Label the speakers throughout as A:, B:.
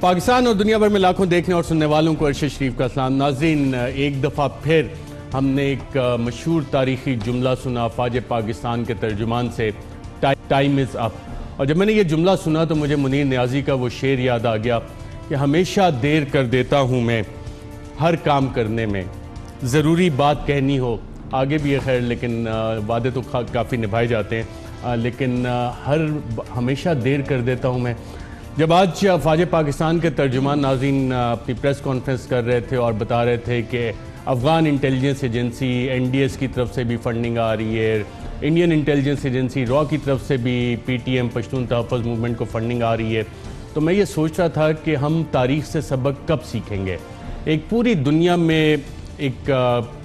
A: پاکستان اور دنیا بھر میں لاکھوں دیکھنے اور سننے والوں کو ارشد شریف کا سلام۔ ناظرین، ایک دفعہ پھر ہم نے ایک مشہور تاریخی جملہ سنا فوج پاکستان کے ترجمان سے، ٹائم از اپ۔ اور جب میں نے یہ جملہ سنا تو مجھے منیر نیازی کا وہ شعر یاد آ گیا کہ ہمیشہ دیر کر دیتا ہوں میں ہر کام کرنے میں، ضروری بات کہنی ہو آگے بھی ہے خیر، لیکن وعدے تو کافی نبھائے جاتے ہیں، لیکن ہمیشہ دیر کر دیتا ہوں میں۔ جب آج فوج پاکستان کے ترجمان ناظرین اپنی پریس کانفرنس کر رہے تھے اور بتا رہے تھے کہ افغان انٹیلیجنس ایجنسی NDS کی طرف سے بھی فنڈنگ آ رہی ہے، انڈین انٹیلیجنس ایجنسی را کی طرف سے بھی PTM پشتون تحفظ موومنٹ کو فنڈنگ آ رہی ہے، تو میں یہ سوچ رہا تھا کہ ہم تاریخ سے سبق کب سیکھیں گے۔ ایک پوری دنیا میں ایک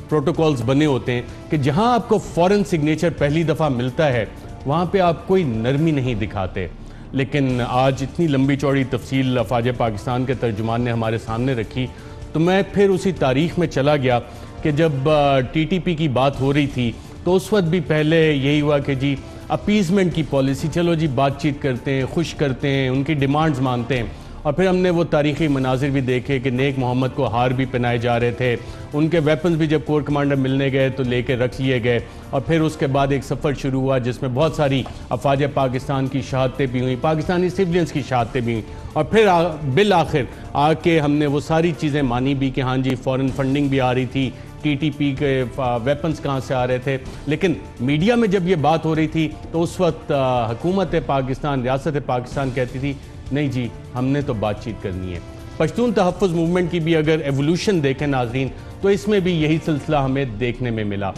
A: پروٹوکولز بنے ہوتے ہیں کہ جہاں آپ کو فوراً سگنیچر پہلی دفعہ ملتا ہے وہاں پہ آپ کوئی نرمی نہیں دکھاتے، لیکن آج اتنی لمبی چوڑی تفصیل فوج پاکستان کے ترجمان نے ہمارے سامنے رکھی تو میں پھر اسی تاریخ میں چلا گیا کہ جب TTP کی بات ہو رہی تھی تو اس وقت بھی پہلے یہی ہوا کہ جی اپیزمنٹ کی پالیسی، چلو جی بات چیت کرتے ہیں، خوش کرتے ہیں، ان کی ڈیمانڈز مانتے ہیں، اور پھر ہم نے وہ تاریخی مناظر بھی دیکھے کہ نیک محمد کو ہار بھی پہنائے جا رہے تھے، ان کے ویپنز بھی جب کور کمانڈر ملنے گئے تو لے کے رکھ لیے گئے، اور پھر اس کے بعد ایک سفر شروع ہوا جس میں بہت ساری افواج پاکستان کی شہادتیں بھی ہوئیں، پاکستانی سیولینز کی شہادتیں بھی ہوئیں، اور پھر بالآخر آ کے ہم نے وہ ساری چیزیں مانی بھی کہ ہاں جی فورن فنڈنگ بھی آ رہی تھی، TTP کے ویپنز کہاں سے آ رہے تھے، لیکن میڈیا میں جب یہ بات ہو رہی تھی تو اس وقت حکومت پاکستان، ریاست پاکستان کہتی تھی نہیں جی ہم نے تو بات چیت کرنی ہے۔ پشتون تحفظ موومنٹ کی بھی اگر ایولیوشن دیکھیں ناظرین تو اس میں بھی یہی سلسلہ ہمیں دیکھنے میں ملا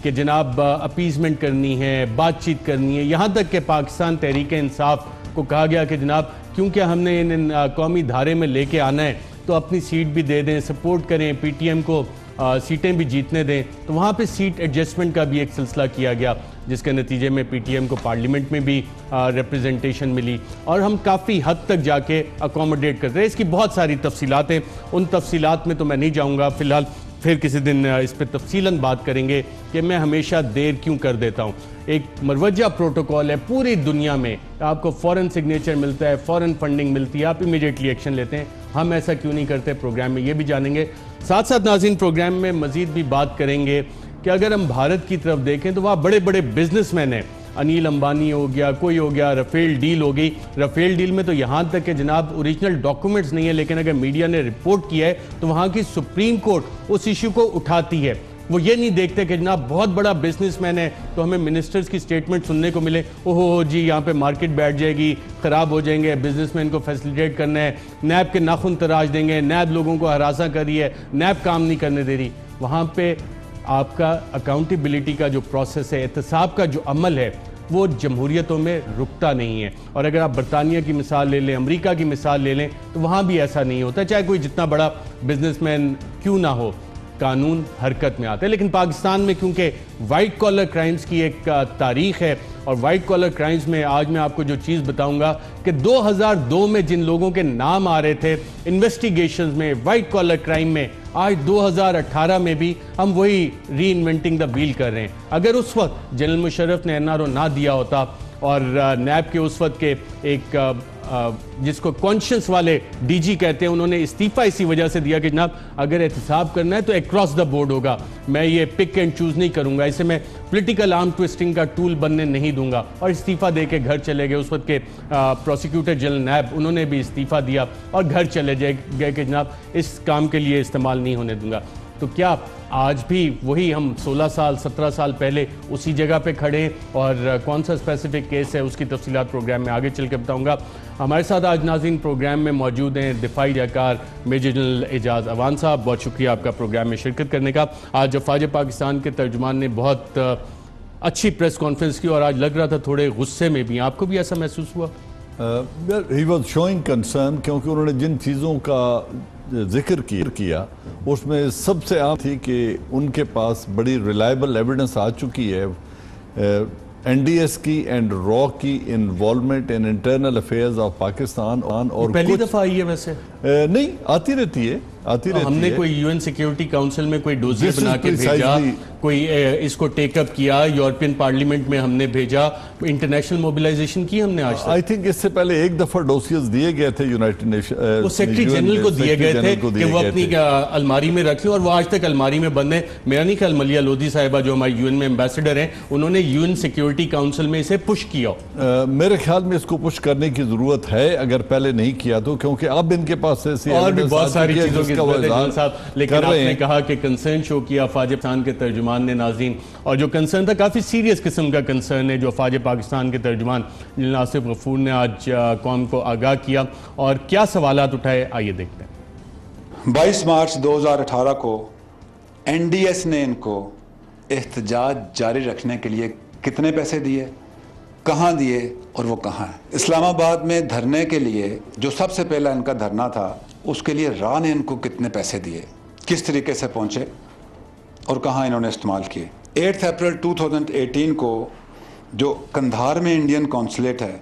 A: کہ جناب اپیزمنٹ کرنی ہے، بات چیت کرنی ہے، یہاں تک کہ پاکستان تحریک انصاف کو کہا گیا کہ جناب کیونکہ ہم نے ان قومی دھارے میں لے کے آنا ہے تو اپنی سیٹ بھی دے دیں، سپورٹ کریں، PTM کو سیٹیں بھی جیتنے دیں، تو وہاں پہ سیٹ ایڈجسٹمنٹ کا بھی ایک سلسلہ کیا گیا جس کے نتیجے میں PTM کو پارلیمنٹ میں بھی ریپریزنٹیشن ملی اور ہم کافی حد تک جا کے اکوموڈیٹ کرتے ہیں۔ اس کی بہت ساری تفصیلات ہیں، ان تفصیلات میں تو میں نہیں جاؤں گا، فی الحال پھر کسی دن اس پہ تفصیلاً بات کریں گے کہ میں ہمیشہ دیر کیوں کر دیتا ہوں۔ ایک مروجہ پروٹوکول ہے پوری دنیا میں، آپ کو فوراً سگنیچر ملتا ہے، فوراً فنڈنگ ملتی ہے، آپ امیڈیٹلی ایکشن لیتے ہیں، ہم ایسا کیوں نہیں کرتے؟ پروگرام میں یہ بھی جانیں گے، ساتھ ساتھ ناظرین پروگرام میں مزید بھی بات کریں گے کہ اگر ہم بھارت کی طرف دیکھیں تو وہاں بڑے بڑے بزنس مین ہیں، انیل امبانی ہو گیا، کوئی ہو گیا، رفیل ڈیل ہو گئی، رفیل ڈیل میں تو یہاں تک کہ جناب اوریجنل ڈاکومنٹس نہیں ہے، لیکن اگر میڈیا نے رپورٹ کیا ہے تو وہاں کی سپریم کورٹ اس ایشو کو اٹھاتی ہے۔ وہ یہ نہیں دیکھتے کہ جناب بہت بڑا بزنس مین ہے تو ہمیں منسٹرز کی سٹیٹمنٹ سننے کو ملے، اوہو جی یہاں پہ مارکیٹ بیٹھ جائے گی، خراب ہو جائیں گے، بزنس مین کو فیسیلیٹیٹ کرنا ہے، نیب کے ناخن تراش دیں گے، نیب لوگوں کو ہراساں کر رہی ہے، نیب کام نہیں کرنے دے رہی۔ وہاں پہ آپ کا اکاؤنٹیبلٹی کا جو پروسیس ہے، احتساب کا جو عمل ہے، وہ جمہوریتوں میں رکتا نہیں ہے، اور اگر آپ برطانیہ کی مثال لے لیں، امریکہ کی مثال لے لیں تو وہاں بھی ایسا نہیں ہوتا، چاہے کوئی جتنا بڑا بزنس مین کیوں نہ ہو، قانون حرکت میں آتا ہے۔ لیکن پاکستان میں کیونکہ وائٹ کالر کرائمز کی ایک تاریخ ہے، اور وائٹ کالر کرائمز میں آج میں آپ کو جو چیز بتاؤں گا کہ 2002 میں جن لوگوں کے نام آ رہے تھے انویسٹیگیشنز میں، وائٹ کالر کرائم میں، آج 2018 میں بھی ہم وہی ری انوینٹنگ دا ویل کر رہے ہیں۔ اگر اس وقت جنرل مشرف نے NRO نہ دیا ہوتا اور نیب کے اس وقت کے ایک جس کو کانشنس والے DG کہتے ہیں، انہوں نے استعفیٰ اسی وجہ سے دیا کہ جناب اگر احتساب کرنا ہے تو ایکراس دا بورڈ ہوگا، میں یہ پک اینڈ چوز نہیں کروں گا، اسے میں پولیٹیکل آرم ٹویسٹنگ کا ٹول بننے نہیں دوں گا، اور استعفیٰ دے کے گھر چلے گئے۔ اس وقت کے پروسیکیوٹر جنرل نیب انہوں نے بھی استعفیٰ دیا اور گھر چلے گئے کہ جناب اس کام کے لیے استعمال نہیں ہونے دوں گا۔ تو کیا آج بھی وہی ہم 16 سال 17 سال پہلے اسی جگہ پہ کھڑے ہیں؟ اور کون سا اسپیسیفک کیس ہے اس کی تفصیلات پروگرام میں آگے چل کے بتاؤں گا۔ ہمارے ساتھ آج ناظرین پروگرام میں موجود ہیں دفاعی اہلکار میجر جنرل اعجاز اعوان صاحب، بہت شکریہ آپ کا پروگرام میں شرکت کرنے کا۔ آج فوج پاکستان کے ترجمان نے بہت اچھی پریس کانفرنس کی اور آج لگ رہا تھا تھوڑے غصے میں بھی، آپ کو بھی ایسا محسوس ہوا؟
B: He was showing concern کیونکہ انہوں نے جن چیزوں کا ذکر کیا اس میں سب سے عام تھی کہ ان کے پاس بڑی ریلائبل ایویڈنس آ چکی ہے NDS کی اینڈ را کی involvement in internal affairs of Pakistan, اور
A: پہلی دفعہ آئی ہے ویسے
B: نہیں آتی رہتی ہے،
A: ہم نے کوئی UN سیکیورٹی کاؤنسل میں کوئی ڈوزی بنا کے بھیجا کوئی اس کو ٹیک اپ کیا؟ یورپین پارلیمنٹ میں ہم نے بھیجا، انٹرنیشنل موبلائزیشن کی ہم نے آج تک؟
B: آئی تھنک اس سے پہلے ایک دفعہ ڈوسیز دیے گئے تھے یونائٹڈ نیشن،
A: وہ سیکرٹری جنرل کو دیے گئے تھے کہ وہ اپنی الماری میں رکھ لیں، اور وہ آج تک الماری میں بند ہیں۔ میرا نہیں خیال ملیہ لودھی صاحبہ جو ہماری یو این میں ایمبیسڈر ہیں، انہوں نے یو این سیکیورٹی کاؤنسل میں اسے پش کیا۔
B: میرے خیال میں اس کو پش کرنے کی ضرورت ہے اگر پہلے نہیں کیا تو، کیونکہ اب ان کے پاس ایسی
A: اور بھی بہت ساری چیزوں کی ضرورت ہے جنرل صاحب، لیکن آپ نے کہا کہ کنسرن شو کیا افواج پاکستان کے ترجمان نے ناظرین، اور جو کنسرن تھا کافی سیریس قسم کا کنسرن ہے جو افواج پاکستان کے ترجمان جنرل آصف غفور نے آج قوم کو آگاہ کیا، اور کیا سوالات اٹھائے آئیے دیکھتے ہیں۔
C: 22 مارچ 2018 کو این ڈی ایس نے ان کو احتجاج جاری رکھنے کے لیے کتنے پیسے دیے، کہاں دیے اور وہ کہاں ہیں؟ اسلام آباد میں دھرنے کے لیے جو سب سے پہلا ان کا دھرنا تھا، اس کے لیے راہ نے ان کو کتنے پیسے دیے، کس طریقے سے پہنچے اور کہاں انہوں نے استعمال کیے؟ 8 اپریل 2018 کو جو قندھار میں انڈین کونسلیٹ ہے،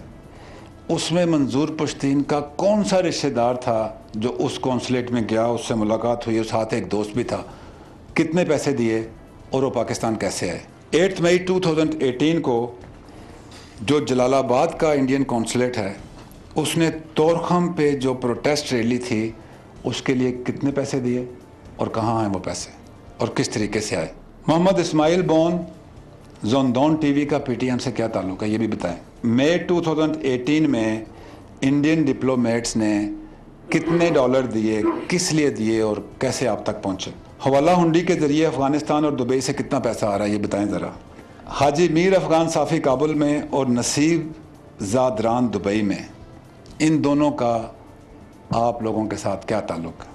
C: اس میں منظور پشتین کا کون سا رشتہ دار تھا جو اس کونسلیٹ میں گیا، اس سے ملاقات ہوئی، اس ساتھ ایک دوست بھی تھا، کتنے پیسے دیے اور وہ پاکستان کیسے آئے؟ 8 مئی 2018 کو جو جلال آباد کا انڈین کونسلیٹ ہے، اس نے طورخم پہ جو پروٹیسٹ ریلی تھی اس کے لیے کتنے پیسے دیے اور کہاں ہیں وہ پیسے اور کس طریقے سے آئے؟ محمد اسماعیل بون زوندون ٹی وی کا پی ٹی ایم سے کیا تعلق ہے یہ بھی بتائیں۔ مئی 2018 میں انڈین ڈپلومیٹس نے کتنے ڈالر دیے، کس لیے دیے اور کیسے آپ تک پہنچے؟ حوالہ ہنڈی کے ذریعے افغانستان اور دبئی سے کتنا پیسہ آ رہا ہے یہ بتائیں ذرا۔ حاجی میر افغان صافی کابل میں اور نصیب زادران دبئی میں، ان دونوں کا آپ لوگوں کے ساتھ کیا تعلق ہے؟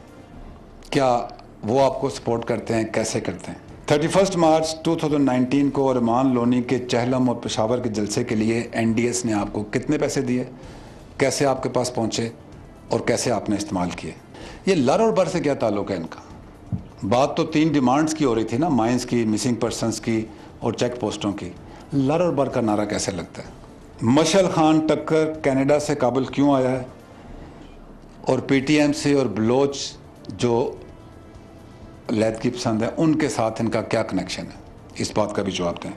C: کیا وہ آپ کو سپورٹ کرتے ہیں؟ کیسے کرتے ہیں؟ 31 مارچ 2019 کو ارمان لونی کے چہلم اور پشاور کے جلسے کے لیے این ڈی ایس نے آپ کو کتنے پیسے دیے، کیسے آپ کے پاس پہنچے اور کیسے آپ نے استعمال کیے؟ یہ لر اور بر سے کیا تعلق ہے ان کا؟ بات تو 3 ڈیمانڈز کی ہو رہی تھی نا، مائنز کی، مسنگ پرسنز کی اور چیک پوسٹوں کی، لر اور بر کا نعرہ کیسے لگتا ہے؟ مشعل خان ٹکر کینیڈا سے کابل کیوں آیا ہے؟ اور پی ٹی ایم سے اور بلوچ جو علیحدگی پسند ہے ان کے ساتھ ان کا کیا کنیکشن ہے؟ اس بات کا بھی جواب دیں۔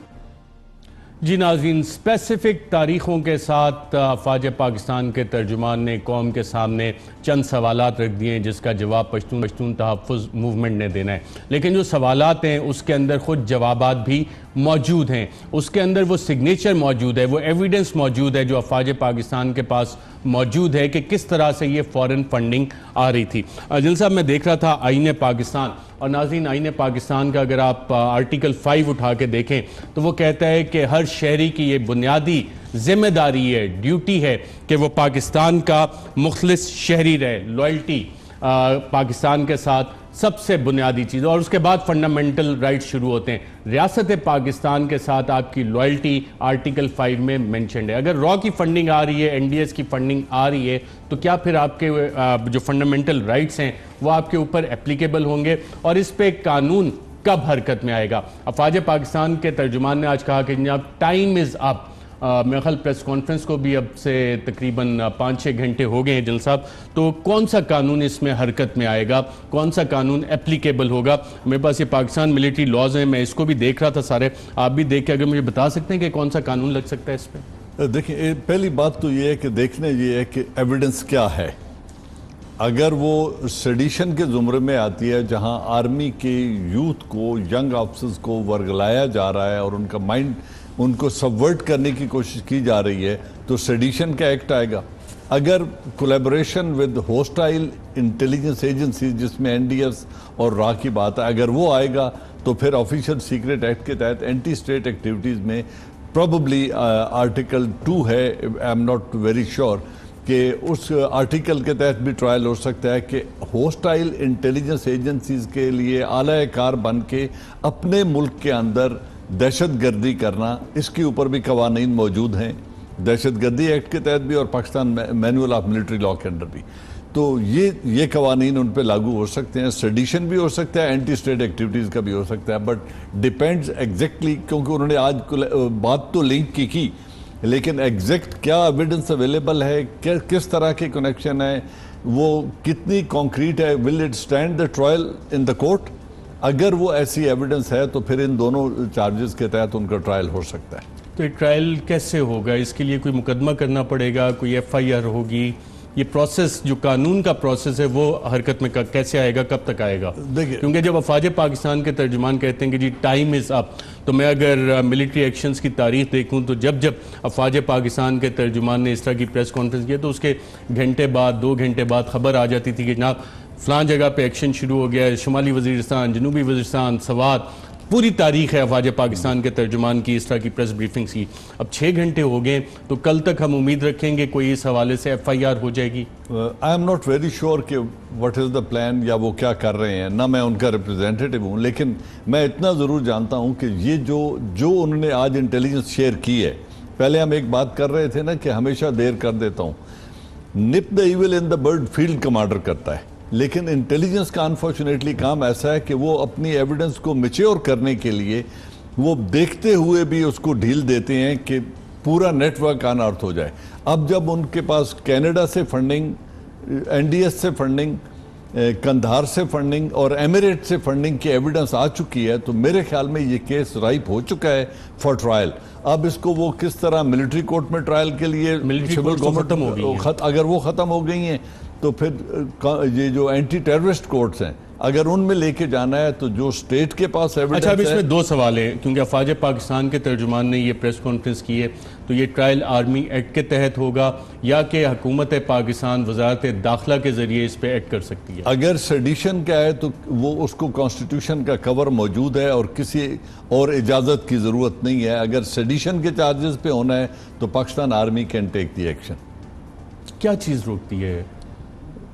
A: جی ناظرین، اسپیسیفک تاریخوں کے ساتھ افواج پاکستان کے ترجمان نے قوم کے سامنے چند سوالات رکھ دیے ہیں جس کا جواب پشتون تحفظ موومنٹ نے دینا ہے، لیکن جو سوالات ہیں اس کے اندر خود جوابات بھی موجود ہیں، اس کے اندر وہ سگنیچر موجود ہے، وہ ایویڈنس موجود ہے جو افواج پاکستان کے پاس موجود ہے کہ کس طرح سے یہ فورن فنڈنگ آ رہی تھی۔ جنرل صاحب میں دیکھ رہا تھا آئین پاکستان، اور ناظرین آئین پاکستان کا اگر آپ آرٹیکل 5 اٹھا کے دیکھیں تو وہ کہتا ہے کہ ہر شہری کی یہ بنیادی ذمہ داری ہے، ڈیوٹی ہے کہ وہ پاکستان کا مخلص شہری رہے، لائلٹی پاکستان کے ساتھ سب سے بنیادی چیز، اور اس کے بعد فنڈامنٹل رائٹ شروع ہوتے ہیں۔ ریاست پاکستان کے ساتھ آپ کی لائلٹی آرٹیکل 5 میں منشنڈ ہے۔ اگر را کی فنڈنگ آ رہی ہے، این ڈی ایس کی فنڈنگ آ رہی ہے، تو کیا پھر آپ کے جو فنڈامنٹل رائٹس ہیں وہ آپ کے اوپر اپلیکیبل ہوں گے، اور اس پہ قانون کب حرکت میں آئے گا؟ افواج پاکستان کے ترجمان نے آج کہا کہ جناب ٹائم از اپ۔ میرے خیال پریس کانفرنس کو بھی اب سے تقریباً 5-6 گھنٹے ہو گئے ہیں جنرل صاحب، تو کون سا قانون اس میں حرکت میں آئے گا، کون سا قانون اپلیکیبل ہوگا؟ میرے پاس یہ پاکستان ملٹری لاز ہیں، میں اس کو بھی دیکھ رہا تھا سارے، آپ بھی دیکھ کے اگر مجھے بتا سکتے ہیں کہ کون سا قانون لگ سکتا ہے اس پہ؟
B: دیکھیں پہلی بات تو یہ ہے کہ دیکھنا یہ ہے کہ ایویڈنس کیا ہے۔ اگر وہ سیڈیشن کے زمرے میں آتی ہے جہاں آرمی کے یوتھ کو، ینگ آفیسرز کو ورگلایا جا رہا ہے اور ان کا مائنڈ ان کو سبورٹ کرنے کی کوشش کی جا رہی ہے، تو سیڈیشن کا ایکٹ آئے گا۔ اگر collaboration with hostile intelligence agencies جس میں این ڈی ایس اور را کی بات ہے، اگر وہ آئے گا تو پھر آفیشل سیکریٹ ایکٹ کے تحت اینٹی اسٹیٹ ایکٹیویٹیز میں پروبیبلی آرٹیکل 2 ہے، I am not very sure کہ اس آرٹیکل کے تحت بھی ٹرائل ہو سکتا ہے کہ ہوسٹائل انٹیلیجنس ایجنسیز کے لیے اعلیٰ کار بن کے اپنے ملک کے اندر دہشت گردی کرنا، اس کے اوپر بھی قوانین موجود ہیں، دہشت گردی ایکٹ کے تحت بھی اور Pakistan manual of military law کے اندر بھی، تو یہ قوانین ان پہ لاگو ہو سکتے ہیں۔ سیڈیشن بھی ہو سکتا ہے، اینٹی اسٹیٹ ایکٹیویٹیز کا بھی ہو سکتا ہے، بٹ ڈیپینڈز ایگزیکٹلی، کیونکہ انہوں نے آج بات تو لنک کی لیکن ایگزیکٹ کیا ایویڈنس اویلیبل ہے، کس طرح کے کنیکشن ہے، وہ کتنی کانکریٹ ہے، will it stand the trial in the court? اگر وہ ایسی ایویڈنس ہے تو پھر ان دونوں چارجز کے تحت ان کا ٹرائل ہو سکتا ہے.
A: تو یہ ٹرائل کیسے ہوگا؟ اس کے لیے کوئی مقدمہ کرنا پڑے گا, کوئی ایف آئی آر ہوگی؟ یہ پروسیس جو قانون کا پروسیس ہے وہ حرکت میں کیسے آئے گا, کب تک آئے گا؟ کیونکہ جب افواج پاکستان کے ترجمان کہتے ہیں کہ جی ٹائم از اپ, تو میں اگر ملٹری ایکشنز کی تاریخ دیکھوں تو جب افواج پاکستان کے ترجمان نے اس طرح کی پریس کانفرنس کیا تو اس کے گھنٹے بعد 2 گھنٹے بعد خبر آ جاتی تھی کہ جناب فلاں جگہ پہ ایکشن شروع ہو گیا ہے, شمالی وزیرستان, جنوبی وزیرستان, سوات. پوری تاریخ ہے افواج پاکستان کے ترجمان کی اس طرح کی پریس بریفنگز کی. اب 6 گھنٹے ہو گئے تو کل تک ہم امید رکھیں گے کوئی اس حوالے سے ایف آئی آر ہو جائے گی؟
B: I am not very sure کہ واٹ از دا پلان یا وہ کیا کر رہے ہیں, نہ میں ان کا ریپرزینٹیٹیو ہوں, لیکن میں اتنا ضرور جانتا ہوں کہ یہ جو انہوں نے آج انٹیلیجنس شیئر کی ہے. پہلے ہم ایک بات کر رہے تھے نا کہ ہمیشہ دیر کر دیتا ہوں, nip the evil in the bud field commander کرتا ہے, لیکن انٹیلیجنس کا انفارچونیٹلی کام ایسا ہے کہ وہ اپنی ایویڈنس کو میچیور کرنے کے لیے وہ دیکھتے ہوئے بھی اس کو ڈھیل دیتے ہیں کہ پورا نیٹ ورک انارتھ ہو جائے. اب جب ان کے پاس کینیڈا سے فنڈنگ, این ڈی ایس سے فنڈنگ, کندھار سے فنڈنگ اور ایمریٹ سے فنڈنگ کی ایویڈنس آ چکی ہے, تو میرے خیال میں یہ کیس رائپ ہو چکا ہے فار ٹرائل. اب اس کو وہ کس طرح ملٹری کورٹ میں ٹرائل کے لیے, اگر وہ ختم ہو گئی ہیں تو پھر یہ جو اینٹی ٹیررسٹ کورٹس ہیں اگر ان میں لے کے جانا ہے تو جو سٹیٹ کے پاس ایویڈنس ہے.
A: اچھا, اب اس میں 2 سوال ہیں, کیونکہ افواج پاکستان کے ترجمان نے یہ پریس کانفرنس کی ہے, تو یہ ٹرائل آرمی ایکٹ کے تحت ہوگا یا کہ حکومت پاکستان وزارت داخلہ کے ذریعے اس پہ ایکٹ کر سکتی ہے؟
B: اگر سیڈیشن کا ہے تو وہ اس کو کانسٹیٹیوشن کا کور موجود ہے اور کسی اور اجازت کی ضرورت نہیں ہے. اگر سیڈیشن کے چارجز پہ ہونا ہے تو Pakistan army can take the action.
A: کیا چیز روکتی ہے؟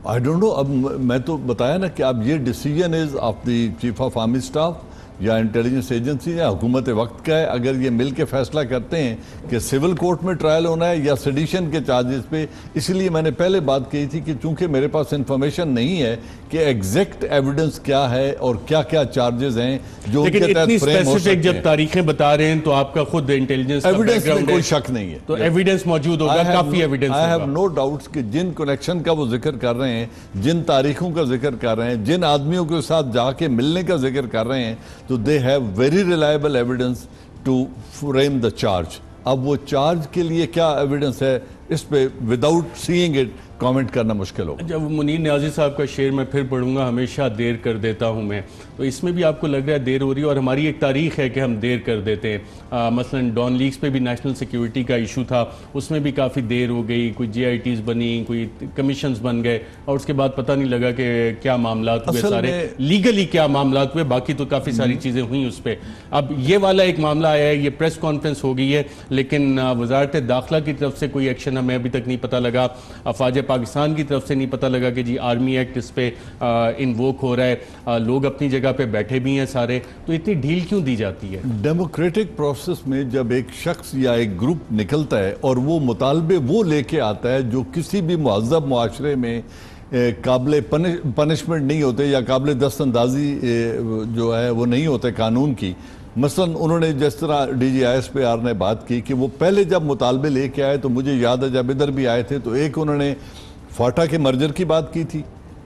B: I don't know. اب میں تو بتایا نا کہ اب یہ decision is of the chief of army staff یا انٹیلیجنس ایجنسی یا حکومت وقت کا ہے. اگر یہ مل کے فیصلہ کرتے ہیں کہ سول کورٹ میں ٹرائل ہونا ہے یا سیڈیشن کے چارجز پہ, اس لیے میں نے پہلے بات کہی تھی کہ چونکہ میرے پاس انفارمیشن نہیں ہے کہ ایگزیکٹ ایویڈنس کیا ہے اور کیا کیا چارجز ہیں جو ان کے تحت فریم ہو سکتے ہیں.
A: جب تاریخیں بتا رہے ہیں تو آپ کا خود انٹیلیجنس
B: ایویڈنس میں کوئی شک نہیں ہے,
A: تو ایویڈنس موجود ہوگا, کافی ایویڈنس ہوگا.
B: I have no doubts کہ جن کنیکشن کا وہ ذکر کر رہے ہیں, جن تاریخوں کا ذکر کر رہے ہیں, جن آدمیوں کے ساتھ جا کے ملنے کا ذکر کر رہے ہیں, تو they have very reliable evidence to frame the charge. اب وہ چارج کے لیے کیا ایویڈنس ہے اس پہ without seeing it کامنٹ کرنا مشکل ہوگا.
A: جب منیر نیازی صاحب کا شعر میں پھر پڑھوں گا, ہمیشہ دیر کر دیتا ہوں میں, تو اس میں بھی آپ کو لگ رہا ہے دیر ہو رہی ہے, اور ہماری ایک تاریخ ہے کہ ہم دیر کر دیتے ہیں. مثلا ڈان لیکس پہ بھی نیشنل سیکیورٹی کا ایشو تھا, اس میں بھی کافی دیر ہو گئی, کوئی جی آئی ٹیز بنی, کوئی کمیشنز بن گئے, اور اس کے بعد پتہ نہیں لگا کہ کیا معاملات ہوئے, سارے لیگلی کیا معاملات ہوئے, باقی تو کافی ساری چیزیں ہوئیں اس پہ. اب یہ والا ایک معاملہ آیا ہے, یہ پریس کانفرنس ہو گئی ہے, لیکن وزارت داخلہ کی طرف سے کوئی ایکشن ہمیں ابھی تک نہیں پتہ لگا, افواج پاکستان کی طرف سے نہیں پتہ لگا کہ جی آرمی ایکٹ اس پہ انووک ہو رہا ہے, لوگ اپنی جگہ پہ بیٹھے بھی ہیں سارے, تو اتنی ڈھیل کیوں دی جاتی ہے؟
B: ڈیموکریٹک پروسیس میں جب ایک شخص یا ایک گروپ نکلتا ہے اور وہ مطالبے وہ لے کے آتا ہے جو کسی بھی مہذب معاشرے میں قابل پنشمنٹ نہیں ہوتے یا قابل دست اندازی جو ہے وہ نہیں ہوتے قانون کی. مثلا انہوں نے جس طرح D G I S P R نے بات کی کہ وہ پہلے جب مطالبے لے کے آئے تو مجھے یاد ہے جب ادھر بھی آئے تھے تو ایک انہوں نے فاٹا کے مرجر کی بات کی تھی,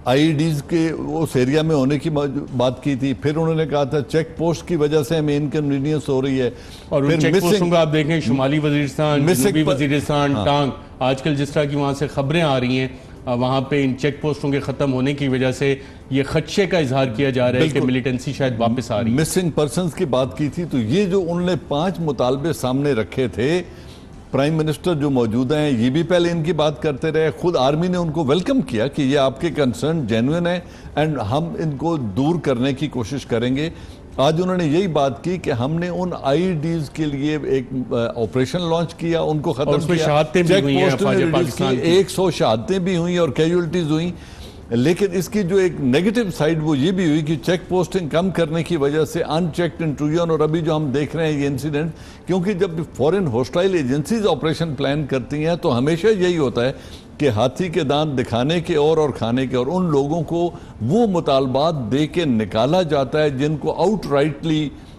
B: آئی ڈیز کے اس ایریا میں ہونے کی بات کی تھی, پھر انہوں نے کہا تھا چیک پوسٹ کی وجہ سے ہمیں انکنوینئنس ہو رہی ہے.
A: اور ان چیک پوسٹوں کا آپ دیکھیں شمالی وزیرستان, جنوبی وزیرستان, ٹانگ, آج کل جس طرح کی وہاں سے خبریں آ رہی ہیں, وہاں پہ ان چیک پوسٹوں کے ختم ہونے کی وجہ سے یہ خدشے کا اظہار کیا جا رہا ہے کہ ملیٹنسی شاید واپس آ رہی ہے.
B: مسنگ پرسنز کی بات کی تھی, تو یہ جو انہوں نے 5 مطالبے سامنے رکھے تھے, پرائم منسٹر جو موجودہ ہیں یہ بھی پہلے ان کی بات کرتے رہے, خود آرمی نے ان کو ویلکم کیا کہ یہ آپ کے کنسرن جینوئن ہیں اینڈ ہم ان کو دور کرنے کی کوشش کریں گے. آج انہوں نے یہی بات کی کہ ہم نے ان آئی ڈیز کے لیے ایک آپریشن لانچ کیا, ان کو ختم کیا, چیک پوسٹ نے ریلیز کی, 100 شہادتیں بھی ہوئیں اور کیجولٹیز ہوئیں. لیکن اس کی جو ایک نیگیٹو سائیڈ وہ یہ بھی ہوئی کہ چیک پوسٹنگ کم کرنے کی وجہ سے ان چیکڈ انٹروژن, اور ابھی جو ہم دیکھ رہے ہیں یہ انسیڈنٹ, کیونکہ جب فورن ہوسٹائل ایجنسیز آپریشن پلان کرتی ہیں تو ہمیشہ یہی ہوتا ہے کہ ہاتھی کے دانت دکھانے کے اور کھانے کے, اور ان لوگوں کو وہ مطالبات دے کے نکالا جاتا ہے جن کو آؤٹ رائٹلی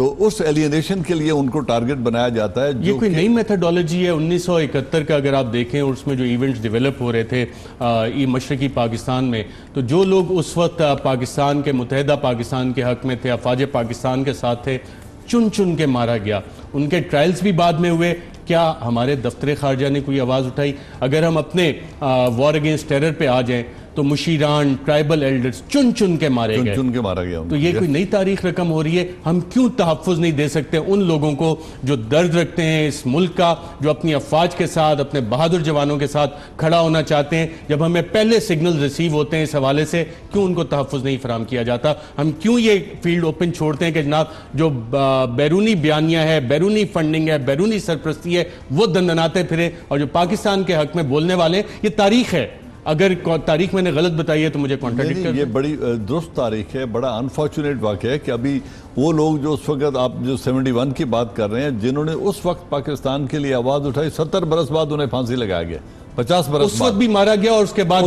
B: تو اس ایلینیشن کے لیے ان کو ٹارگٹ بنایا جاتا ہے.
A: یہ کوئی نئی میتھڈالوجی ہے 1971 کا اگر آپ دیکھیں اور اس میں جو ایونٹس ڈیولپ ہو رہے تھے مشرقی پاکستان میں, تو جو لوگ اس وقت پاکستان کے متحدہ پاکستان کے حق میں تھے, افواج پاکستان کے ساتھ تھے, چن چن کے مارا گیا. ان کے ٹرائلز بھی بعد میں ہوئے. کیا ہمارے دفتر خارجہ نے کوئی آواز اٹھائی؟ اگر ہم اپنے وار اگینسٹ ٹیرر پہ آ جائیں تو مشیران, ٹرائبل ایلڈرز چن چن کے مارے گئے.
B: چن کے مارا گیا.
A: تو یہ کوئی نئی تاریخ رقم ہو رہی ہے. ہم کیوں تحفظ نہیں دے سکتے ان لوگوں کو جو درد رکھتے ہیں اس ملک کا, جو اپنی افواج کے ساتھ, اپنے بہادر جوانوں کے ساتھ کھڑا ہونا چاہتے ہیں؟ جب ہمیں پہلے سگنل ریسیو ہوتے ہیں اس حوالے سے, کیوں ان کو تحفظ نہیں فراہم کیا جاتا؟ ہم کیوں یہ فیلڈ اوپن چھوڑتے ہیں کہ جناب جو بیرونی بیانیہ ہے, بیرونی فنڈنگ ہے, بیرونی سرپرستی ہے, وہ دندناتے پھرے, اور جو پاکستان کے حق میں بولنے والے ہیں, یہ تاریخ ہے. اگر تاریخ میں نے غلط بتائی ہے تو مجھے کانٹریڈکٹ کر دیں.
B: یہ بڑی درست تاریخ ہے. بڑا انفارچونیٹ واقعہ ہے کہ ابھی وہ لوگ جو اس وقت آپ جو 71 کی بات کر رہے ہیں, جنہوں نے اس وقت پاکستان کے لیے آواز اٹھائی, 70 برس بعد انہیں پھانسی لگایا گیا, 50 برس
A: اس وقت بھی مارا گیا, اور اس کے بعد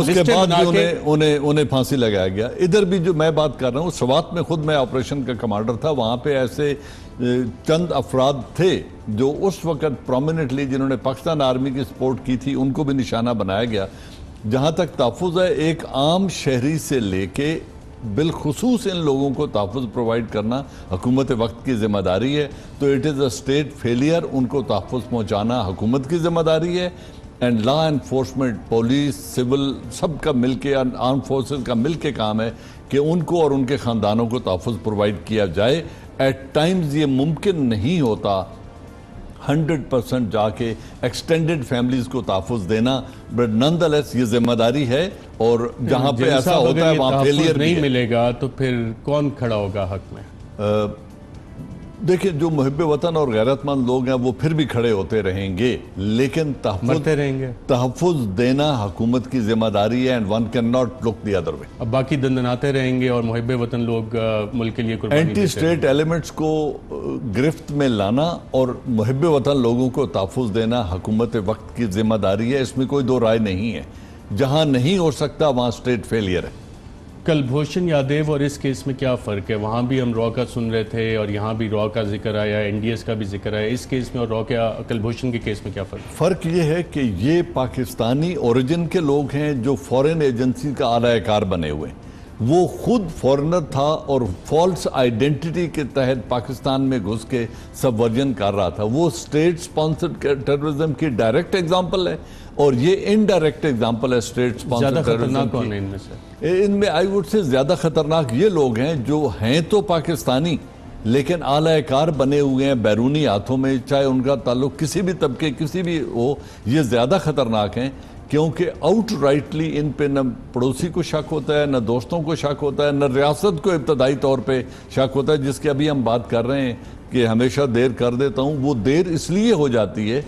B: انہیں پھانسی لگایا گیا. ادھر بھی جو میں بات کر رہا ہوں, سوات میں خود میں آپریشن کا کمانڈر تھا. وہاں پہ ایسے چند افراد تھے جو اس وقت پرومیننٹلی جنہوں نے پاکستان آرمی کی سپورٹ کی تھی, ان کو بھی نشانہ بنایا گیا. جہاں تک تحفظ ہے, ایک عام شہری سے لے کے بالخصوص ان لوگوں کو تحفظ پرووائڈ کرنا حکومت وقت کی ذمہ داری ہے. تو it is a state failure, ان کو تحفظ پہنچانا حکومت کی ذمہ داری ہے. And law enforcement, police, civil, سب کا مل کے, آرم فورسز کا مل کے کام ہے کہ ان کو اور ان کے خاندانوں کو تحفظ پرووائڈ کیا جائے. ایٹ ٹائمز یہ ممکن نہیں ہوتا 100% جا کے ایکسٹینڈڈ فیملیز کو تحفظ دینا, بٹ نن دا لیس یہ ذمہ داری ہے. اور جہاں پہ ایسا ہوتا ہے وہاں فیلئر
A: نہیں ملے گا تو پھر کون کھڑا ہوگا حق میں؟
B: دیکھیں, جو محب وطن اور غیرت مند لوگ ہیں وہ پھر بھی کھڑے ہوتے رہیں گے, لیکن
A: مرتے رہیں گے.
B: تحفظ دینا حکومت کی ذمہ داری ہے, and one can not look the other way.
A: اب باقی دندناتے رہیں گے اور محب وطن لوگ ملک کے لیے قربانی
B: اینٹی اسٹیٹ ایلیمنٹس کو گرفت میں لانا اور محب وطن لوگوں کو تحفظ دینا حکومت وقت کی ذمہ داری ہے. اس میں کوئی دو رائے نہیں ہے. جہاں نہیں ہو سکتا وہاں اسٹیٹ فیلئر ہے.
A: کلبھوشن یادیو اور اس کیس میں کیا فرق ہے؟ وہاں بھی ہم را کا سن رہے تھے اور یہاں بھی را کا ذکر آیا, این ڈی ایس کا بھی ذکر آیا. اس کیس میں اور کلبھوشن کے کیس میں کیا فرق ہے؟
B: فرق یہ ہے کہ یہ پاکستانی اوریجن کے لوگ ہیں جو فورن ایجنسی کا اعلی کار بنے ہوئے ہیں. وہ خود فورنر تھا اور فالس آئیڈینٹی کے تحت پاکستان میں گھس کے سب ورجن کر رہا تھا. وہ اسٹیٹ سپانسرڈ ٹیررزم کی ڈائریکٹ ایگزامپل ہے, اور یہ انڈائریکٹ ایگزامپل ہے اسٹیٹ سپانسرڈ ٹیررزم کی.
A: زیادہ خطرناک کون ہے ان میں سے؟
B: ان میں آئی وڈ سے زیادہ خطرناک یہ لوگ ہیں جو ہیں تو پاکستانی لیکن اعلی کار بنے ہوئے ہیں بیرونی ہاتھوں میں, چاہے ان کا تعلق کسی بھی طبقے کسی بھی ہو. یہ زیادہ خطرناک ہیں کیونکہ آؤٹ رائٹلی ان پہ نہ پڑوسی کو شک ہوتا ہے, نہ دوستوں کو شک ہوتا ہے, نہ ریاست کو ابتدائی طور پہ شک ہوتا ہے, جس کی ابھی ہم بات کر رہے ہیں کہ ہمیشہ دیر کر دیتا ہوں. وہ دیر اس لیے ہو جاتی ہے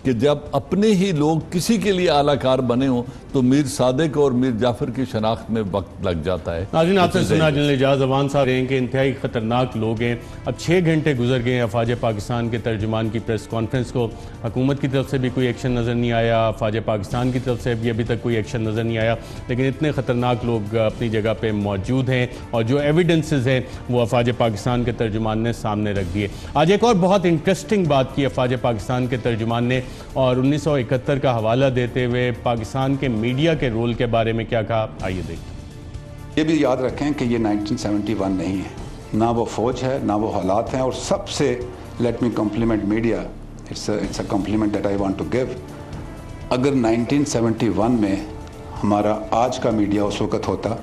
B: کہ جب اپنے ہی لوگ کسی کے لیے اعلیٰ کار بنے ہوں تو میر صادق اور میر جعفر کی شناخت میں وقت لگ جاتا ہے.
A: ناظرین, آپ نے سنا جنرل اعجاز اعوان صاحب ہیں کہ انتہائی خطرناک لوگ ہیں. اب 6 گھنٹے گزر گئے ہیں افواج پاکستان کے ترجمان کی پریس کانفرنس کو. حکومت کی طرف سے بھی کوئی ایکشن نظر نہیں آیا, افواج پاکستان کی طرف سے بھی ابھی تک کوئی ایکشن نظر نہیں آیا. لیکن اتنے خطرناک لوگ اپنی جگہ پہ موجود ہیں اور جو ایویڈنسز ہیں وہ افواج پاکستان کے ترجمان نے سامنے رکھ دیے. آج ایک اور بہت انٹرسٹنگ بات کی افواج پاکستان کے ترجمان نے, اور 1971 کا حوالہ دیتے ہوئے پاکستان کے میڈیا کے رول کے بارے میں کیا کہا, آئیے دیکھیں.
C: یہ بھی یاد رکھیں کہ یہ 1971 نہیں ہے, نہ وہ فوج ہے نہ وہ حالات ہیں. اور سب سے let me compliment media, it's a compliment that I want to give. اگر 1971 میں ہمارا آج کا میڈیا اس وقت ہوتا,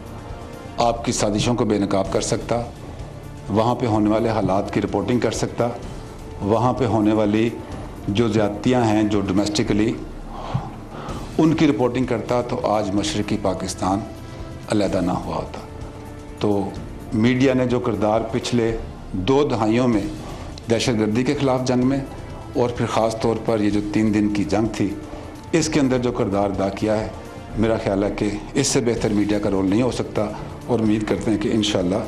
C: آپ کی سازشوں کو بے نقاب کر سکتا, وہاں پہ ہونے والے حالات کی رپورٹنگ کر سکتا, وہاں پہ ہونے والی جو زیادتیاں ہیں جو ڈومیسٹکلی ان کی رپورٹنگ کرتا, تو آج مشرقی پاکستان علیحدہ نہ ہوا ہوتا. تو میڈیا نے جو کردار پچھلے 2 دہائیوں میں دہشت گردی کے خلاف جنگ میں اور پھر خاص طور پر یہ جو 3 دن کی جنگ تھی, اس کے اندر جو کردار ادا کیا ہے, میرا خیال ہے کہ اس سے بہتر میڈیا کا رول نہیں ہو سکتا. اور امید کرتے ہیں کہ انشاءاللہ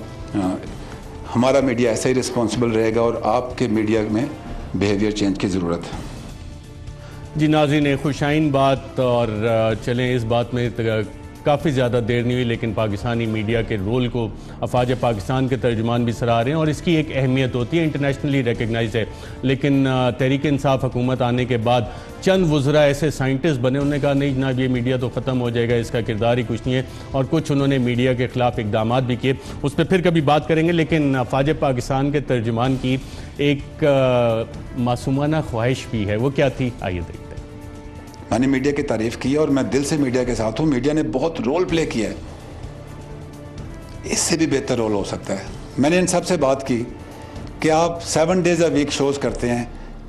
C: ہمارا میڈیا ایسا ہی رسپانسبل رہے گا اور آپ کے میڈیا میں بیہیویئر چینج کی ضرورت ہے.
A: جی ناظرین, خوشائن بات, اور چلیں اس بات میں کافی زیادہ دیر نہیں ہوئی، لیکن پاکستانی میڈیا کے رول کو افواج پاکستان کے ترجمان بھی سراہ رہے ہیں اور اس کی ایک اہمیت ہوتی ہے، انٹرنیشنلی ریکگنائز ہے. لیکن تحریک انصاف حکومت آنے کے بعد چند وزراء ایسے سائنٹسٹ بنے، انہوں نے کہا نہیں جناب یہ میڈیا تو ختم ہو جائے گا، اس کا کردار ہی کچھ نہیں ہے، اور کچھ انہوں نے میڈیا کے خلاف اقدامات بھی کیے. اس پہ پھر کبھی بات کریں گے، لیکن افواج پاکستان کے ترجمان کی ایک معصومانہ خواہش بھی ہے، وہ کیا تھی آئیے دیکھتے ہیں.
C: میں نے میڈیا کی تعریف کی اور میں دل سے میڈیا کے ساتھ ہوں. میڈیا نے بہت رول پلے کیا ہے، اس سے بھی بہتر رول ہو سکتا ہے. میں نے ان سب سے بات کی کہ آپ 7 days a week شوز کرتے ہیں،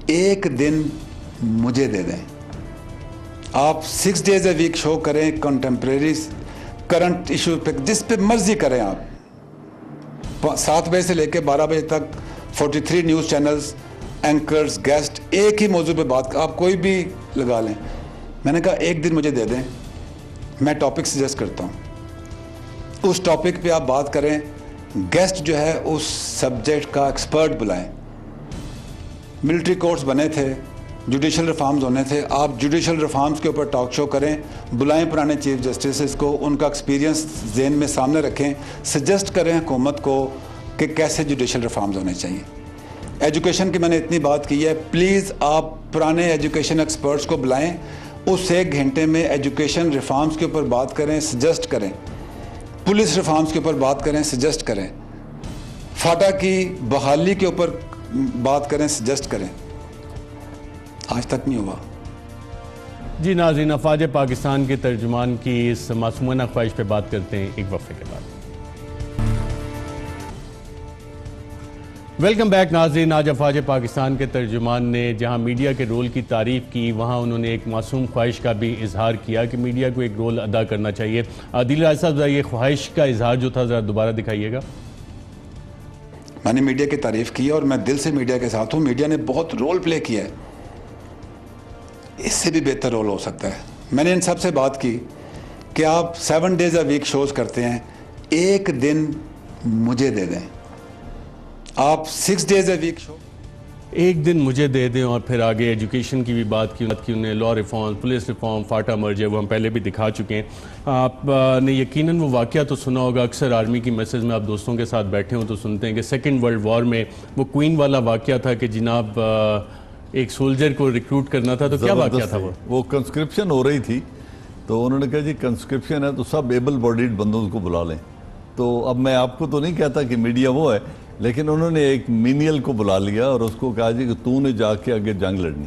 C: ایک دن مجھے دے دیں. آپ 6 days a week شو کریں، کنٹمپریری کرنٹ ایشو پہ جس پہ مرضی کریں. آپ 7 بجے سے لے کے 12 بجے تک 43 نیوز چینلز، اینکرز، گیسٹ ایک ہی موضوع پہ بات، آپ کوئی بھی لگا لیں. میں نے کہا ایک دن مجھے دے دیں، میں ٹاپک سجیسٹ کرتا ہوں، اس ٹاپک پہ آپ بات کریں. گیسٹ جو ہے اس سبجیکٹ کا ایکسپرٹ بلائیں. ملٹری کورٹس بنے تھے، جوڈیشل ریفارمز ہونے تھے، آپ جوڈیشل ریفارمز کے اوپر ٹاک شو کریں، بلائیں پرانے چیف جسٹسز کو، ان کا ایکسپیرینس ذہن میں سامنے رکھیں، سجیسٹ کریں حکومت کو کہ کیسے جوڈیشل ریفارمز ہونے چاہیے. ایجوکیشن کی میں نے اتنی بات کی ہے، پلیز آپ پرانے ایجوکیشن ایکسپرٹس کو بلائیں، اس 1 گھنٹے میں ایجوکیشن ریفارمز کے اوپر بات کریں، سجیسٹ کریں. پولیس ریفارمز کے اوپر بات کریں، سجیسٹ کریں. فاٹا کی بحالی کے اوپر بات کریں، سجیسٹ کریں. آج تک نہیں ہوا.
A: جی ناظرین، افواج پاکستان کے ترجمان کی اس معصومانہ خواہش پہ بات کرتے ہیں ایک وقفے کے بعد. ویلکم بیک ناظرین. آج افواج پاکستان کے ترجمان نے جہاں میڈیا کے رول کی تعریف کی، وہاں انہوں نے ایک معصوم خواہش کا بھی اظہار کیا کہ میڈیا کو ایک رول ادا کرنا چاہیے. دل راج صاحب ذرا یہ خواہش کا اظہار جو تھا ذرا دوبارہ دکھائیے گا.
C: میں نے میڈیا کی تعریف کی اور میں دل سے میڈیا کے ساتھ ہوں. میڈیا نے بہت رول پلے کیا ہے، اس سے بھی بہتر رول ہو سکتا ہے. میں نے ان سب سے بات کی کہ آپ 7 days a week شوز کرتے ہیں، ایک دن مجھے دے دیں. آپ 6 days a week شو
A: ایک دن مجھے دے دیں. اور پھر آگے ایجوکیشن کی بھی بات کی انہوں نے، law reform, police reform, FATA merger, وہ ہم پہلے بھی دکھا چکے ہیں. آپ نے یقیناً وہ واقعہ تو سنا ہوگا، اکثر آرمی کی میسج میں آپ دوستوں کے ساتھ بیٹھے ہوں تو سنتے ہیں کہ 2nd World War میں وہ کوئین والا واقعہ تھا کہ جناب ایک سولجر کو ریکروٹ کرنا تھا. تو کیا واقعہ تھا
B: وہ کنسکرپشن ہو رہی تھی، تو انہوں نے کہا جی کنسکرپشن ہے تو سب ایبل باڈیڈ بندوں کو بلا لیں. تو اب میں آپ کو تو نہیں کہتا کہ میڈیا وہ ہے، لیکن انہوں نے ایک مینیل کو بلا لیا اور اس کو کہا جی کہ تو نے جا کے آگے جنگ لڑنی.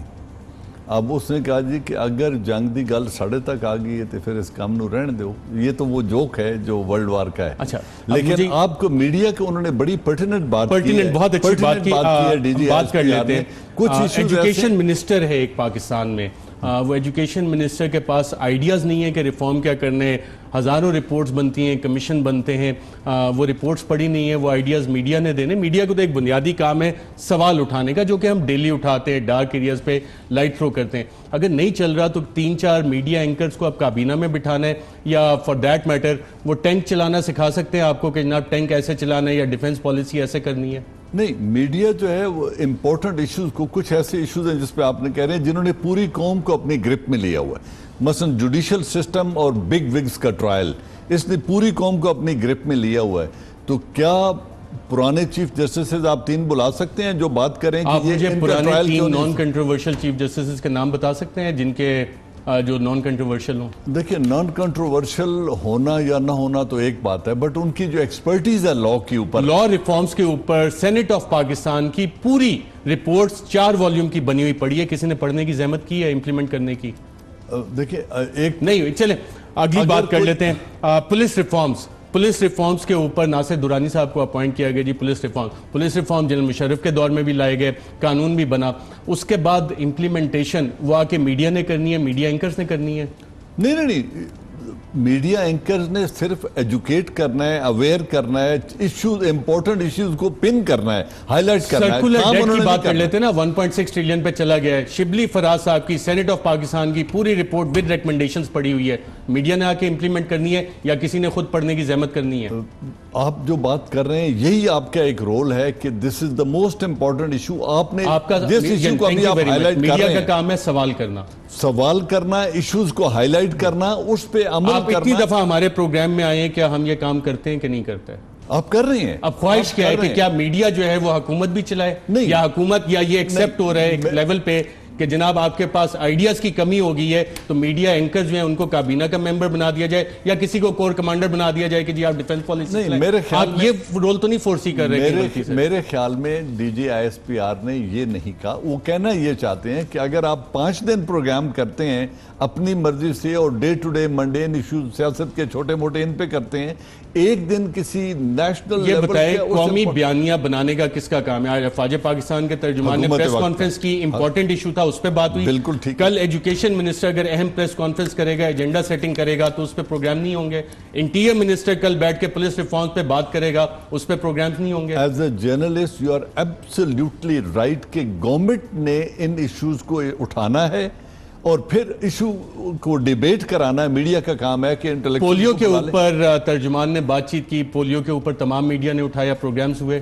B: اب اس نے کہا جی کہ اگر جنگ دی گل ساڑھے تک آ گئی ہے تو پھر اس کام نو رہن دو. یہ تو وہ جوک ہے جو ورلڈ وار کا ہے.
A: اچھا،
B: لیکن آپ کو میڈیا کے انہوں نے بڑی پرٹیننٹ بات کی ہے،
A: بہت اچھی بات کی. بات کر لیتے ہیں.
B: کچھ
A: ایجوکیشن منسٹر ہے ایک پاکستان میں، وہ ایجوکیشن منسٹر کے پاس آئیڈیاز نہیں ہے کہ ریفارم کیا کرنے. ہزاروں رپورٹس بنتی ہیں، کمیشن بنتے ہیں، وہ رپورٹس پڑھی نہیں ہیں، وہ آئیڈیاز میڈیا نے دینے. میڈیا کو تو ایک بنیادی کام ہے سوال اٹھانے کا، جو کہ ہم ڈیلی اٹھاتے ہیں، ڈارک ایریاز پہ لائٹ تھرو کرتے ہیں. اگر نہیں چل رہا تو 3-4 میڈیا اینکرز کو اب کابینہ میں بٹھانا ہے، یا فار دیٹ میٹر وہ ٹینک چلانا سکھا سکتے ہیں آپ کو کہ جناب ٹینک ایسے چلانا ہے یا ڈیفنس پالیسی ایسے کرنی ہے.
B: نہیں، میڈیا جو ہے وہ امپورٹنٹ ایشوز کو، کچھ ایسے ایشوز ہیں جس پہ آپ نے کہہ رہے ہیں جنہوں نے پوری قوم کو اپنی گرپ میں لیا ہوا ہے. مثلا جوڈیشل سسٹم اور بگ وگز کا ٹرائل، اس نے پوری قوم کو اپنی گرپ میں لیا ہوا ہے. تو کیا پرانے چیف جسٹسز آپ 3 بلا سکتے ہیں جو بات کریں کہ
A: آپ مجھے پرانے 3 نان
B: نہیں؟
A: کنٹروورشل چیف جسٹسز کے نام بتا سکتے ہیں جن کے جو نان کنٹروورشل ہوں؟
B: دیکھیں، نان کنٹروورشل ہونا یا نہ ہونا تو ایک بات ہے، بٹ ان کی جو ایکسپرٹیز ہے لاء کے اوپر،
A: لا ریفارمز کے اوپر سینٹ آف پاکستان کی پوری رپورٹس 4 والیوم کی بنی ہوئی پڑھی ہے. کسی نے پڑھنے کی زحمت کی ہے امپلیمنٹ کرنے کی؟
B: دیکھیں ایک
A: نہیں. چلیں اگلی بات کر لیتے ہیں. پولیس ریفارمز کے اوپر ناصر درانی صاحب کو اپوائنٹ کیا گیا. جی پولیس ریفارم جنرل مشرف کے دور میں بھی لائے گئے، قانون بھی بنا. اس کے بعد امپلیمنٹیشن وہ آ کے میڈیا نے کرنی ہے، میڈیا اینکرز نے کرنی ہے؟
B: نہیں، میڈیا اینکرز نے صرف ایجوکیٹ کرنا ہے، اویئر کرنا ہے، ایشوز، امپورٹنٹ ایشوز کو پن کرنا ہے، ہائی لائٹ کرنا ہے.
A: سرکولر ڈیٹ کی بات کر لیتے ہیں نا، 1.6 ٹریلین پہ چلا گیا ہے. شبلی فراز صاحب کی سینٹ آف پاکستان کی پوری رپورٹ ود ریکمنڈیشنز پڑھی ہوئی ہے. میڈیا نے آ کے امپلیمنٹ کرنی ہے یا کسی نے خود پڑھنے کی زحمت کرنی ہے؟
B: آپ جو بات کر رہے ہیں یہی آپ کا ایک رول ہے کہ دس از دا موسٹ امپورٹنٹ ایشو. آپ نے جس ایشو کو ابھی آپ ہائی لائٹ کر رہے ہیں،
A: میڈیا کا کام ہے سوال کرنا،
B: ایشوز کو ہائی لائٹ کرنا، اس پہ عمل
A: آپ اتنی دفعہ ہمارے پروگرام میں آئے ہیں، کیا ہم یہ کام کرتے ہیں کہ نہیں کرتے؟
B: آپ کر رہے ہیں.
A: اب خواہش کیا ہے کہ کیا میڈیا جو ہے وہ حکومت بھی چلائے، یا حکومت یا یہ ایکسیپٹ ہو رہا ہے ایک لیول پہ کہ جناب آپ کے پاس آئیڈیاز کی کمی ہو گئی ہے تو میڈیا اینکرز جو ہیں ان کو کابینہ کا ممبر بنا دیا جائے یا کسی کو کور کمانڈر بنا دیا جائے کہ جی آپ ڈیفنس پالیسی چلائیں؟ آپ یہ رول تو نہیں فورسی کر رہے؟
B: میرے خیال میں D G I S P R نے یہ نہیں کہا. وہ کہنا یہ چاہتے ہیں کہ اگر آپ 5 دن پروگرام کرتے ہیں اپنی مرضی سے اور day to day mundane issues سیاست کے چھوٹے موٹے ان پہ کرتے ہیں، ایک دن کسی نیشنل
A: یہ بتائیں قومی بیانیہ بنانے کا کس کا کام ہے؟ افواج پاکستان کے ترجمان نے پریس کانفرنس کی، امپورٹنٹ ایشو تھا اس پہ بات ہوئی.
B: بالکل ٹھیک.
A: کل ایجوکیشن منسٹر اگر اہم پریس کانفرنس کرے گا، ایجنڈا سیٹنگ کرے گا تو اس پہ پروگرام نہیں ہوں گے. انٹیریئر منسٹر کل بیٹھ کے پولیس ریفارمز پہ بات کرے گا، اس پہ پروگرامز نہیں ہوں گے.
B: As a journalist you are absolutely right کہ گورنمنٹ نے ان ایشوز کو اٹھانا ہے اور پھر ایشو کو ڈیبیٹ کرانا ہے. میڈیا کا کام ہے کہ
A: پولیو کے اوپر ترجمان نے بات چیت کی، پولیو کے اوپر تمام میڈیا نے اٹھایا، پروگرامز ہوئے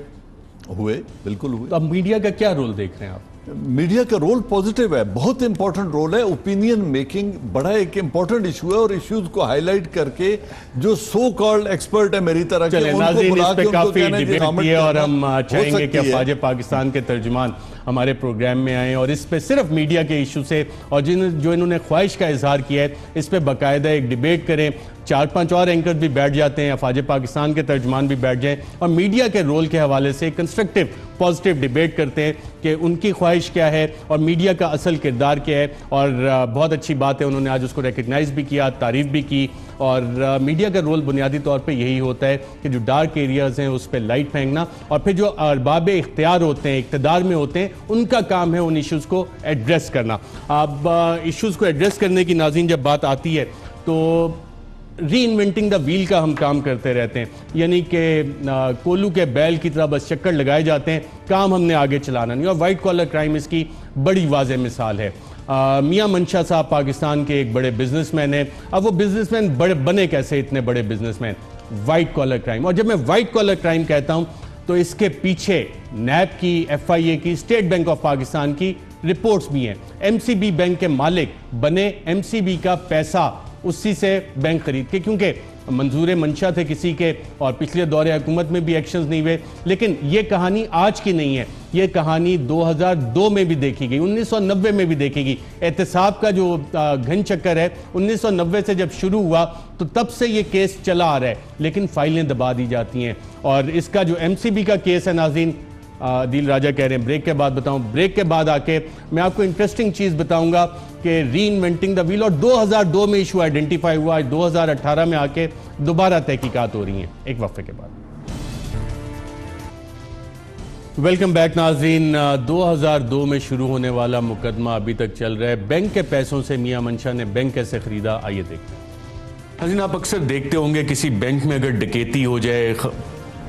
B: بالکل ہوئے.
A: اب میڈیا کا کیا رول دیکھ رہے ہیں آپ؟
B: میڈیا کا رول پوزیٹیو ہے، بہت امپورٹنٹ رول ہے. اوپینین میکنگ بڑا ایک امپورٹنٹ ایشو ہے اور ایشوز کو ہائی لائٹ کر کے جو سو کالڈ ایکسپرٹ ہے میری طرح کے ان کو بلا کے ان کو کہنا ہے
A: کہ اور ہم چاہیں گے کہ افواج پاکستان کے ترجمان ہمارے پروگرام میں آئیں اور اس پہ صرف میڈیا کے ایشو سے اور جو انہوں نے خواہش کا اظہار کیا ہے اس پہ باقاعدہ ایک ڈیبیٹ کریں. 4-5 اور اینکر بھی بیٹھ جاتے ہیں، افواج پاکستان کے ترجمان بھی بیٹھ جائیں اور میڈیا کے رول کے حوالے سے کنسٹرکٹیو پازیٹیو ڈیبیٹ کرتے ہیں کہ ان کی خواہش کیا ہے اور میڈیا کا اصل کردار کیا ہے. اور بہت اچھی بات ہے، انہوں نے آج اس کو ریکگنائز بھی کیا، تعریف بھی کی. اور میڈیا کا رول بنیادی طور پہ یہی ہوتا ہے کہ جو ڈارک ایریاز ہیں اس پہ لائٹ پھینکنا اور پھر جو ارباب اختیار ہوتے ہیں، اقتدار میں ہوتے ہیں، ان کا کام ہے ان ایشوز کو ایڈریس کرنا. اب ایشوز کو ایڈریس کرنے کی ناظرین جب بات آتی ہے تو ری انوینٹنگ دا ویل کا ہم کام کرتے رہتے ہیں، یعنی کہ کولو کے بیل کی طرح بس چکر لگائے جاتے ہیں، کام ہم نے آگے چلانا نہیں. اور وائٹ کالر کرائم اس کی بڑی واضح مثال ہے. میاں منشا صاحب پاکستان کے ایک بڑے بزنس مین ہیں. اب وہ بزنس مین بنے کیسے اتنے بڑے businessmen? White collar crime. اور جب میں وائٹ کالر کرائم کہتا ہوں تو اس کے پیچھے نیب کی، ایف آئی اے کی، اسٹیٹ بینک آف پاکستان کی رپورٹس بھی ہیں. ایم سی بی بینک کے مالک بنے، ایم سی بی کا پیسہ اسی سے بینک خرید کے، کیونکہ منظور منشا تھے کسی کے اور پچھلے دور حکومت میں بھی ایکشنز نہیں ہوئے. لیکن یہ کہانی آج کی نہیں ہے، یہ کہانی 2002 میں بھی دیکھی گئی، 1990 میں بھی دیکھی گئی. احتساب کا جو گھن چکر ہے 1990 سے جب شروع ہوا تو تب سے یہ کیس چلا آ رہا ہے، لیکن فائلیں دبا دی جاتی ہیں. اور اس کا جو ایم سی بی کا کیس ہے ناظرین، عادل راجہ کہہ رہے ہیں بریک کے بعد بتاؤں، بریک کے بعد آ کے میں آپ کو انٹرسٹنگ چیز بتاؤں گا کہ ری انوینٹنگ دا ویل. اور 2002 میں ایشو آئیڈینٹیفائی ہوا، 2018 میں آ کے دوبارہ تحقیقات ہو رہی ہیں. ایک وقفے کے بعد ویلکم بیک ناظرین. 2002 میں شروع ہونے والا مقدمہ ابھی تک چل رہا ہے. بینک کے پیسوں سے میاں منشا نے بینک کیسے خریدا، آئیے دیکھتے ہیں. ناظرین آپ اکثر دیکھتے ہوں گے کسی بینک میں اگر ڈکیتی ہو جائے،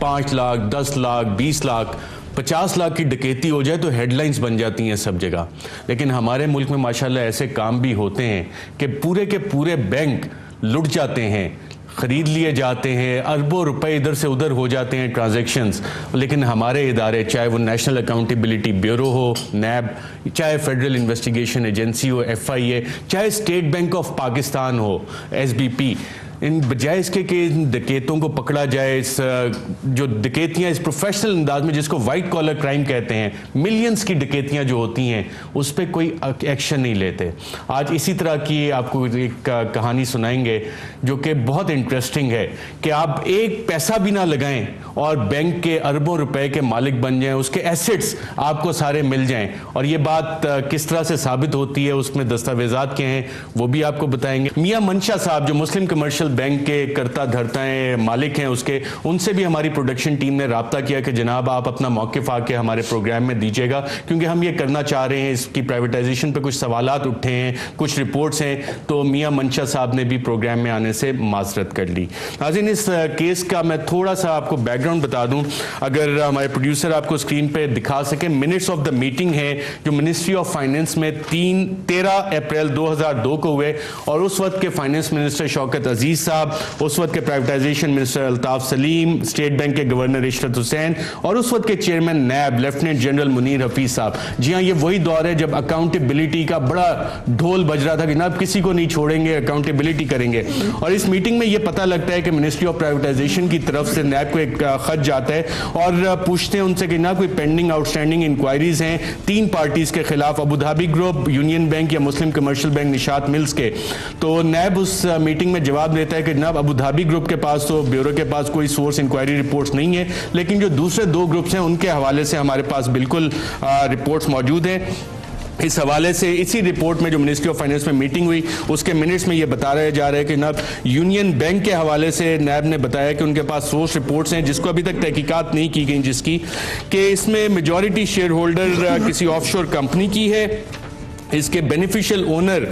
A: 5 لاکھ 10 لاکھ 20 لاکھ 50 لاکھ کی ڈکیتی ہو جائے تو ہیڈ لائنز بن جاتی ہیں سب جگہ. لیکن ہمارے ملک میں ماشاءاللہ ایسے کام بھی ہوتے ہیں کہ پورے کے پورے بینک لٹ جاتے ہیں، خرید لیے جاتے ہیں، اربوں روپے ادھر سے ادھر ہو جاتے ہیں ٹرانزیکشنز. لیکن ہمارے ادارے، چاہے وہ نیشنل اکاؤنٹیبلٹی بیورو ہو نیب، چاہے فیڈرل انویسٹیگیشن ایجنسی ہو ایف آئی اے، چاہے اسٹیٹ بینک آف پاکستان ہو ایس بی پی، ان بجائے اس کے کہ ان ڈکیتوں کو پکڑا جائے، اس جو ڈکیتیاں اس پروفیشنل انداز میں جس کو وائٹ کالر کرائم کہتے ہیں، ملینز کی ڈکیتیاں جو ہوتی ہیں اس پہ کوئی ایکشن نہیں لیتے. آج اسی طرح کی آپ کو ایک کہانی سنائیں گے جو کہ بہت انٹرسٹنگ ہے کہ آپ ایک پیسہ بھی نہ لگائیں اور بینک کے اربوں روپے کے مالک بن جائیں، اس کے ایسٹس آپ کو سارے مل جائیں. اور یہ بات کس طرح سے ثابت ہوتی ہے، اس میں دستاویزات کیا ہیں وہ بھی آپ کو بتائیں گے. میاں منشا صاحب جو مسلم کمرشل بینک کے کرتا دھرتا ہیں، مالک ہیں اس کے، ان سے بھی ہماری پروڈکشن ٹیم نے رابطہ کیا کہ جناب آپ اپنا موقف آ کے ہمارے پروگرام میں دیجیے گا کیونکہ ہم یہ کرنا چاہ رہے ہیں. اس کی پرائیویٹائزیشن پہ کچھ سوالات اٹھے ہیں، کچھ رپورٹس ہیں، تو میاں منشا صاحب نے بھی پروگرام میں آنے سے معذرت کر لی. ناظرین اس کیس کا میں تھوڑا سا آپ کو بیک گراؤنڈ بتا دوں، اگر ہمارے پروڈیوسر آپ کو اسکرین پہ دکھا سکیں. منٹس آف دا میٹنگ ہے جو منسٹری آف فائنینس میں 13 اپریل 2002 کو ہوئے اور اس وقت کے فائنینس منسٹر شوکت عزیز حفیظ صاحب, اس وقت کے پرائیویٹائزیشن منسٹر الطاف سلیم, اسٹیٹ بینک کے گورنر عشرت حسین اور اس وقت کے chairman NAB lieutenant general Munir Hafeez صاحب. جی ہاں, یہ وہی دور ہے جب اکاؤنٹیبلٹی کا بڑا ڈھول بج رہا تھا کہ جناب کسی کو نہیں چھوڑیں گے, اکاؤنٹیبلٹی کریں گے. اور اس میٹنگ میں یہ پتہ لگتا ہے کہ منسٹری آف پرائیویٹائزیشن کی طرف سے نیب کو ایک خط جاتا ہے اور پوچھتے ہیں ان سے کہ جناب کوئی پینڈنگ آؤٹ اسٹینڈنگ انکوائریز ہیں 3 پارٹیز کے خلاف, Abu Dhabi group, union bank یا مسلم کمرشل بینک نشاط ملز کے. تو نیب اس میٹنگ میں جواب دیتا ہے کہ جناب ابو دھابی گروپ کے پاس تو بیورو کے پاس کوئی سورس انکوائری رپورٹس نہیں ہے, لیکن جو دوسرے 2 گروپس ہیں ان کے حوالے سے ہمارے پاس بالکل رپورٹس موجود ہیں. اس حوالے سے اسی رپورٹ میں جو منسٹری آف فائنانس میں میٹنگ ہوئی اس کے منٹس میں یہ بتایا جا رہا ہے کہ جناب یونین بینک کے حوالے سے نیب نے بتایا کہ ان کے پاس سورس رپورٹس ہیں جس کو ابھی تک تحقیقات نہیں کی گئی, جس کی کہ اس میں میجورٹی شیئر ہولڈر کسی آف شور کمپنی کی ہے, اس کے بینیفیشل اونر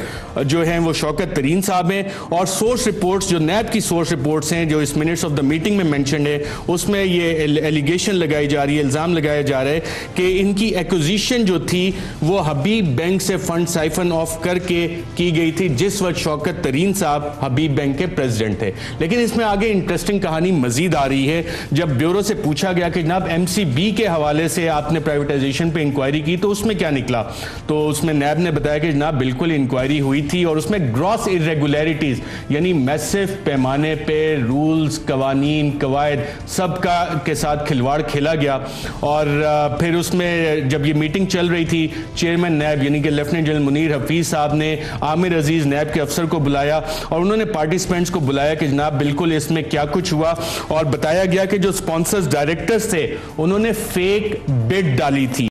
A: جو ہیں وہ شوکت ترین صاحب ہیں, اور سورس رپورٹس جو نیب کی سورس رپورٹس ہیں جو اس منٹس آف دا میٹنگ میں مینشنڈ ہے اس میں یہ ایلیگیشن لگائی جا رہی ہے, الزام لگایا جا رہا ہے کہ ان کی ایکوزیشن جو تھی وہ حبیب بینک سے فنڈ سائفن آف کر کے کی گئی تھی جس وقت شوکت ترین صاحب حبیب بینک کے پریزیڈنٹ تھے. لیکن اس میں آگے انٹرسٹنگ کہانی مزید آ رہی ہے. جب بیورو سے پوچھا گیا کہ جناب ایم سی بی کے حوالے سے آپ نے پرائیویٹائزیشن پہ انکوائری کی تو اس میں کیا نکلا, تو اس میں نیب نے بتایا کہ جناب بالکل انکوائری ہوئی تھی اور اس میں گراس irregularities یعنی میسف پیمانے پہ رولز, قوانین, قواعد سب کے ساتھ کھلواڑ کھیلا گیا. اور پھر اس میں جب یہ میٹنگ چل رہی تھی چیئرمین نیب یعنی کہ لیفٹیننٹ جنرل منیر حفیظ صاحب نے عامر عزیز نیب کے افسر کو بلایا اور انہوں نے پارٹیسپینٹس کو بلایا کہ جناب بالکل اس میں کیا کچھ ہوا, اور بتایا گیا کہ جو اسپانسرز ڈائریکٹرز تھے انہوں نے فیک بڈ ڈالی تھی.